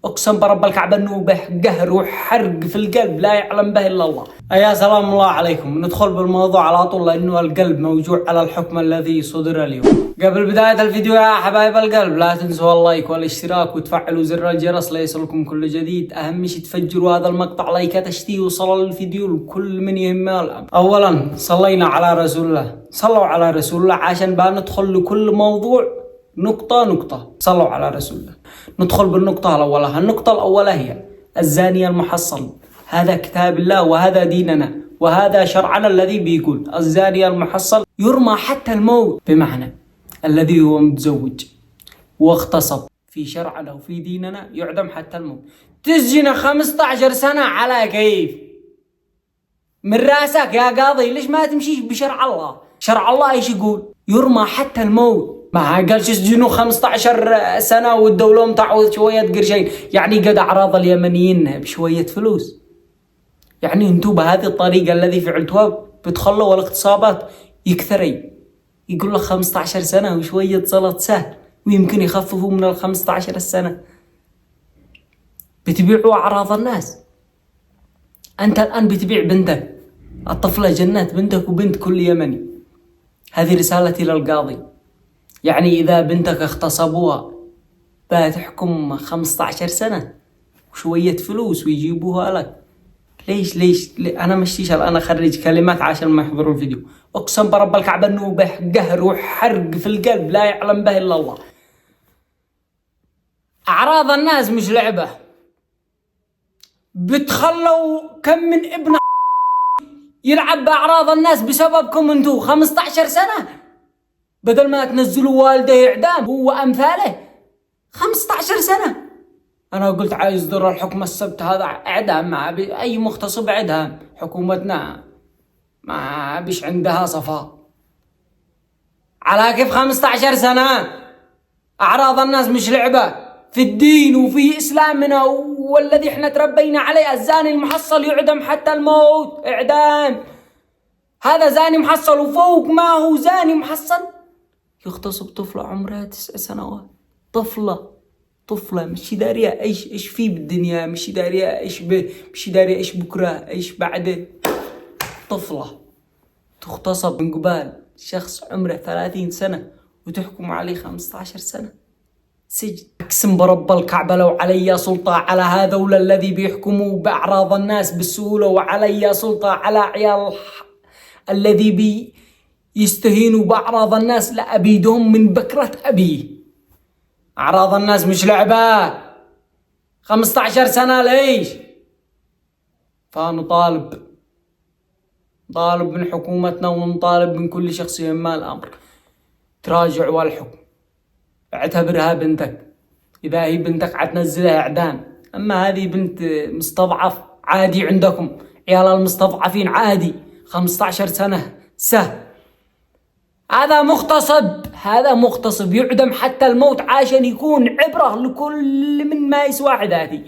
اقسم برب الكعبه انه به قهر وحرق في القلب لا يعلم به الا الله. يا سلام الله عليكم. ندخل بالموضوع على طول لانه القلب موجوع على الحكم الذي صدر اليوم. قبل بدايه الفيديو يا حبايب القلب لا تنسوا اللايك والاشتراك وتفعلوا زر الجرس ليصلكم كل جديد. اهم شيء تفجروا هذا المقطع لايكات اشتي وصل الفيديو لكل من يهمه الامر. اولا صلينا على رسول الله، صلوا على رسول الله عشان بقى ندخل لكل موضوع نقطة. صلوا على رسول الله. ندخل بالنقطة الأولى. النقطة الأولى هي الزاني المحصل. هذا كتاب الله وهذا ديننا وهذا شرعنا الذي بيقول الزاني المحصل يرمى حتى الموت، بمعنى الذي هو متزوج واغتصب في شرعنا وفي ديننا يعدم حتى الموت. تسجن 15 سنة على كيف؟ من راسك يا قاضي ليش ما تمشيش بشرع الله؟ شرع الله ايش يقول؟ يرمى حتى الموت. ما قالش يسجنوا 15 سنة والدولة تعوض شوية قرشين، يعني قد أعراض اليمنيين بشوية فلوس. يعني انتو بهذه الطريقة الذي فعلتوها بتخلوا الاغتصابات يكثري. يقول لك 15 سنة وشوية صلاة سهل ويمكن يخففوا من 15 سنة. بتبيعوا أعراض الناس. أنت الآن بتبيع بنتك، الطفلة جنات بنتك وبنت كل يمني. هذه رسالتي للقاضي. يعني إذا بنتك اغتصبوها بتحكم 15 سنة وشوية فلوس ويجيبوها لك. ليش أنا مشتيش الآن أخرج كلمات عشان ما يحضروا الفيديو. أقسم برب الكعبة أنه به قهر وحرق في القلب لا يعلم به إلا الله. أعراض الناس مش لعبة. بتخلوا كم من ابن يلعب بأعراض الناس بسببكم انتو. 15 سنة بدل ما تنزلوا والده إعدام هو أمثاله. 15 سنة. أنا قلت عايز ضر الحكم السبت هذا إعدام، ما أي مغتصب إعدام. حكومتنا ما بيش عندها صفاء. على كيف 15 سنة؟ أعراض الناس مش لعبة في الدين وفي إسلامنا والذي احنا تربينا عليه. الزاني المحصل يعدم حتى الموت. إعدام. هذا زاني محصل وفوق ما هو زاني محصل يغتصب طفلة عمرها 9 سنوات. طفلة مش دارية ايش فيه بالدنيا، مش دارية مش دارية ايش بكرة ايش بعده. طفلة تغتصب من قبال شخص عمره 30 سنة وتحكم عليه 15 سنة سجن. اقسم برب الكعبة لو علي سلطة على هذول الذي بيحكموا بأعراض الناس بالسهولة وعلي سلطة على عيال الذي يستهينوا بأعراض الناس لأبيدهم من بكرة أبي. أعراض الناس مش لعبة. 15 سنة ليش؟ فنطالب من حكومتنا ونطالب من كل شخص يهمه الأمر تراجعوا الحكم. اعتبرها بنتك. إذا هي بنتك عتنزلها إعدام. أما هذه بنت مستضعف عادي عندكم. عيال المستضعفين عادي 15 سنة سهل. هذا مغتصب يعدم حتى الموت عشان يكون عبرة لكل من ما يسوى عداتي.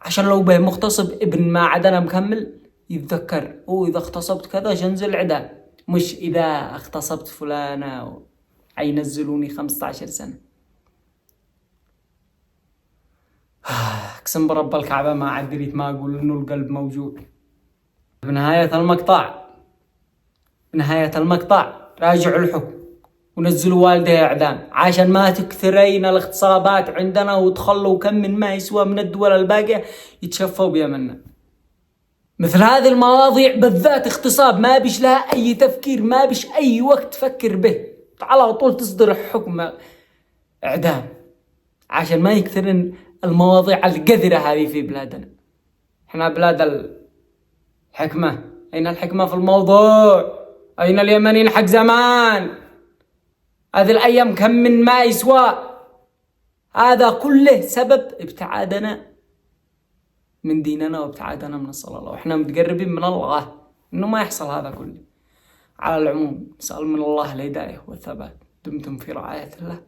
عشان لو به مغتصب ابن ما عدنا مكمل يتذكر إذا اغتصبت كذا جنزل عدام، مش إذا اغتصبت فلانة ينزلوني 15 سنة. اقسم برب الكعبة ما عدريت ما أقول إنه القلب موجوع. بنهاية المقطع راجعوا الحكم ونزلوا والده إعدام عشان ما تكثرين الاغتصابات عندنا وتخلوا كم من ما يسوى من الدول الباقية يتشفوا بيمنا. مثل هذه المواضيع بالذات اغتصاب ما بيش لها أي تفكير، ما بيش أي وقت تفكر به، على طول تصدر حكم إعدام عشان ما يكثرن المواضيع القذرة هذه في بلادنا. احنا بلاد الحكمة. أين الحكمة في الموضوع؟ أين اليمنيين حق زمان؟ هذه الأيام كم من ما يسوى. هذا كله سبب ابتعادنا من ديننا وابتعادنا من الصلاة الله، وإحنا متقربين من الله إنه ما يحصل هذا كله. على العموم نسأل من الله الهداية والثبات. دمتم في رعاية الله.